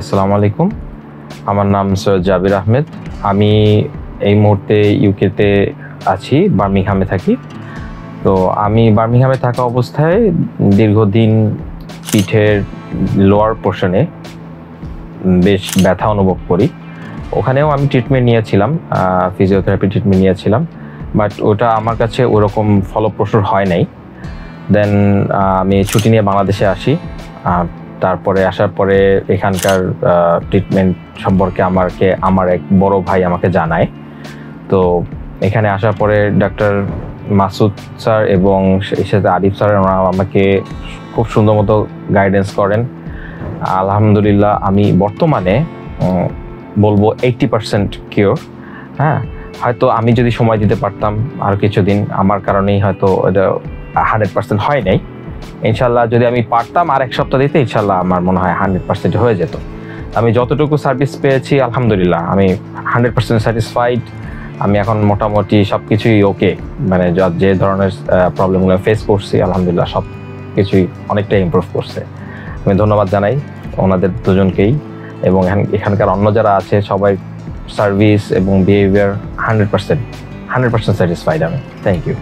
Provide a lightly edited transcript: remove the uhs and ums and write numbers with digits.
আসসালামু আলাইকুম। আমার নাম সৈয়দ জাবির আহমেদ। আমি এই মুহূর্তে ইউকেতে আছি, বার্মিংহামে থাকি। তো আমি বার্মিংহামে থাকা অবস্থায় দীর্ঘদিন পিঠের লোয়ার পোর্শনে বেশ ব্যথা অনুভব করি। ওখানেও আমি ট্রিটমেন্ট নিয়েছিলাম, ফিজিওথেরাপি ট্রিটমেন্ট নিয়েছিলাম, বাট ওটা আমার কাছে ওরকম ফলপ্রসূ হয় নাই। দেন আমি ছুটি নিয়ে বাংলাদেশে আসি। তারপরে আসার পরে এখানকার ট্রিটমেন্ট সম্পর্কে আমার এক বড় ভাই আমাকে জানায়। তো এখানে আসার পরে ডাক্তার মাসুদ স্যার এবং এর সাথে আরিফ স্যার ওনারা আমাকে খুব সুন্দর মতো গাইডেন্স করেন। আলহামদুলিল্লাহ আমি বর্তমানে বলবো 80% কিওর। হ্যাঁ, হয়তো আমি যদি সময় দিতে পারতাম আর কিছুদিন, আমার কারণেই হয়তো এটা 100% হয় নাই। ইনশাল্লাহ যদি আমি পারতাম আর এক সপ্তাহ দিতে, ইনশাল্লাহ আমার মনে হয় 100% হয়ে যেত। আমি যতটুকু সার্ভিস পেয়েছি আলহামদুলিল্লাহ আমি 100% স্যাটিসফাইড। আমি এখন মোটামুটি সব কিছুই ওকে, মানে যে ধরনের প্রবলেমগুলো ফেস করছি আলহামদুলিল্লাহ সব কিছুই অনেকটা ইমপ্রুভ করছে। আমি ধন্যবাদ জানাই ওনাদের দুজনকেই, এবং এখানকার অন্য যারা আছে সবাই সার্ভিস এবং বিহেভিয়ার 100% স্যাটিসফাইড আমি। Thank you.